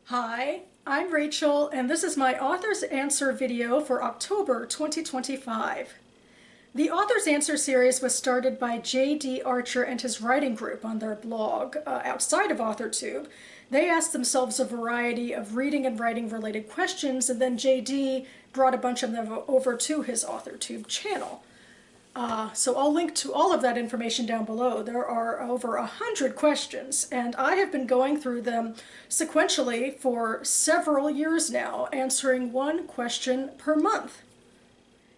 Hi, I'm Rachel, and this is my Author's Answer video for October 2025. The Author's Answer series was started by J.D. Archer and his writing group on their blog outside of AuthorTube. They asked themselves a variety of reading and writing related questions, and then J.D. brought a bunch of them over to his AuthorTube channel. So I'll link to all of that information down below. There are over 100 questions, and I have been going through them sequentially for several years now, answering one question per month.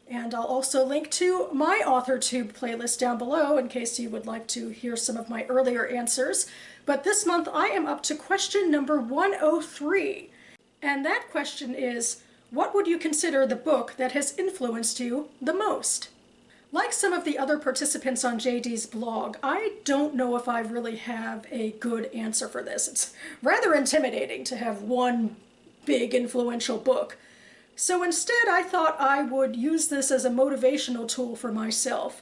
And I'll also link to my AuthorTube playlist down below in case you would like to hear some of my earlier answers. But this month I am up to question number 103. And that question is, what would you consider the book that has influenced you the most? Like some of the other participants on JD's blog, I don't know if I really have a good answer for this. It's rather intimidating to have one big influential book. So instead I thought I would use this as a motivational tool for myself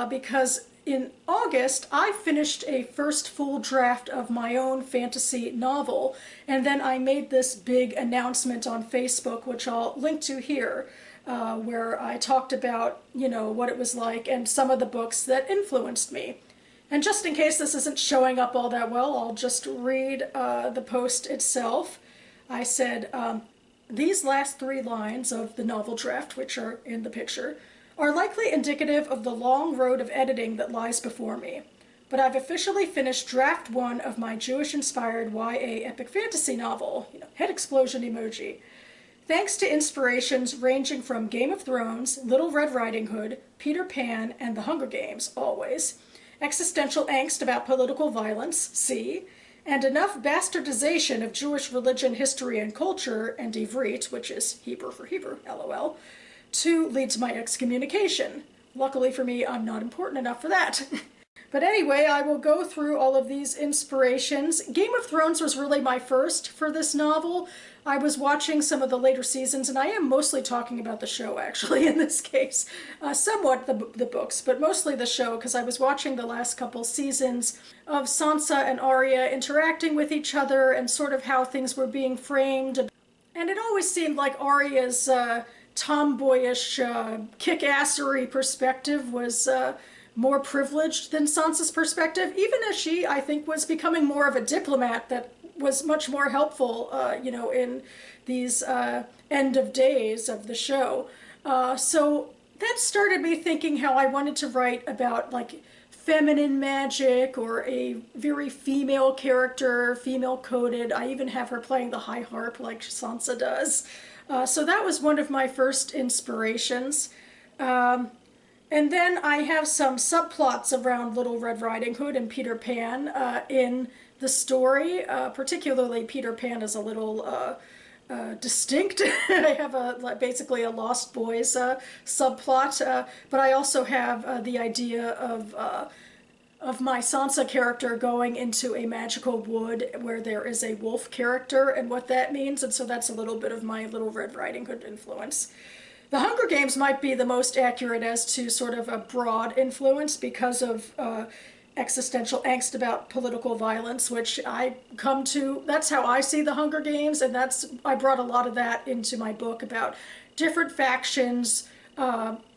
because in August I finished a first full draft of my own fantasy novel, and then I made this big announcement on Facebook, which I'll link to here, where I talked about, what it was like and some of the books that influenced me. And just in case this isn't showing up all that well, I'll just read the post itself. I said, these last 3 lines of the novel draft, which are in the picture, are likely indicative of the long road of editing that lies before me. But I've officially finished draft 1 of my Jewish-inspired YA epic fantasy novel, head explosion emoji. Thanks to inspirations ranging from Game of Thrones, Little Red Riding Hood, Peter Pan, and The Hunger Games, always, existential angst about political violence, see, and enough bastardization of Jewish religion, history, and culture, and Ivrit, which is Hebrew for Hebrew, LOL, to lead to my excommunication. Luckily for me, I'm not important enough for that. But anyway, I will go through all of these inspirations. Game of Thrones was really my first for this novel. I was watching some of the later seasons, and I am mostly talking about the show, actually, in this case. Somewhat the books, but mostly the show, because I was watching the last couple seasons of Sansa and Arya interacting with each other and sort of how things were being framed. And it always seemed like Arya's tomboyish, kick-assery perspective was more privileged than Sansa's perspective, even as she, I think, was becoming more of a diplomat that was much more helpful, in these end of days of the show. So that started me thinking how I wanted to write about, like, feminine magic or a very female character, female-coded. I even have her playing the high harp like Sansa does. So that was one of my first inspirations. And then I have some subplots around Little Red Riding Hood and Peter Pan in the story. Particularly Peter Pan is a little distinct. I have basically a Lost Boys subplot, but I also have the idea of my Sansa character going into a magical wood where there is a wolf character and what that means, and so that's a little bit of my Little Red Riding Hood influence. The Hunger Games might be the most accurate as to sort of a broad influence because of existential angst about political violence, which that's how I see the Hunger Games, and I brought a lot of that into my book about different factions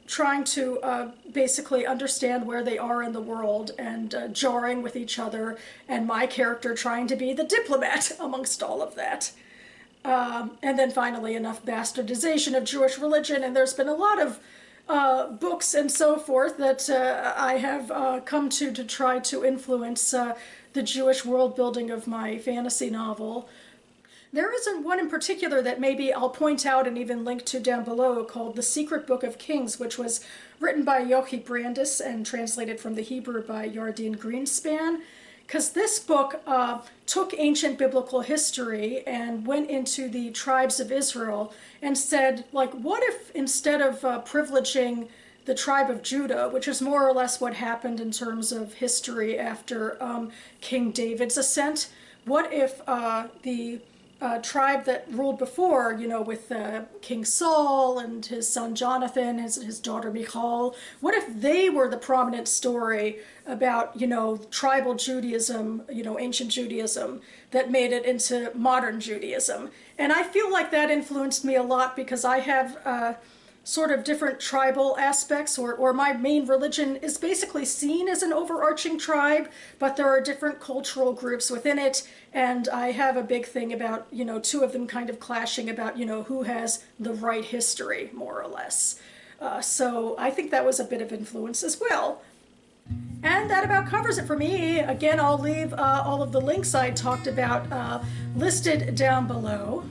trying to basically understand where they are in the world and jarring with each other, and my character trying to be the diplomat amongst all of that. And then finally enough bastardization of Jewish religion, and there's been a lot of books and so forth that I have come to try to influence the Jewish world building of my fantasy novel. There isn't one in particular that maybe I'll point out and even link to down below called The Secret Book of Kings, which was written by Yochi Brandis and translated from the Hebrew by Yardine Greenspan. Because this book took ancient biblical history and went into the tribes of Israel and said, like, what if instead of privileging the tribe of Judah, which is more or less what happened in terms of history after King David's ascent, what if the tribe that ruled before, you know, with King Saul and his son Jonathan, his daughter Michal. What if they were the prominent story about, you know, tribal Judaism, you know, ancient Judaism that made it into modern Judaism? And I feel like that influenced me a lot because I have sort of different tribal aspects, or my main religion is basically seen as an overarching tribe, but there are different cultural groups within it, and I have a big thing about, you know, two of them kind of clashing about, you know, who has the right history, more or less. So I think that was a bit of influence as well. And that about covers it for me. Again, I'll leave all of the links I talked about listed down below.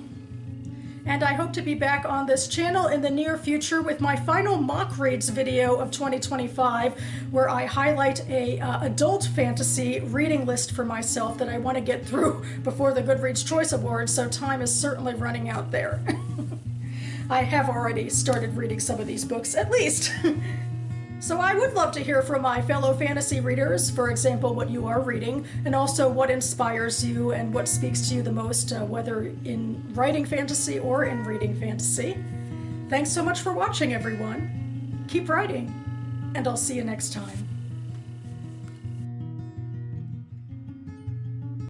And I hope to be back on this channel in the near future with my final mock reads video of 2025, where I highlight a adult fantasy reading list for myself that I want to get through before the Goodreads Choice Awards, so time is certainly running out there. I have already started reading some of these books, at least. So I would love to hear from my fellow fantasy readers, for example, what you are reading, and also what inspires you and what speaks to you the most, whether in writing fantasy or in reading fantasy. Thanks so much for watching, everyone. Keep writing, and I'll see you next time.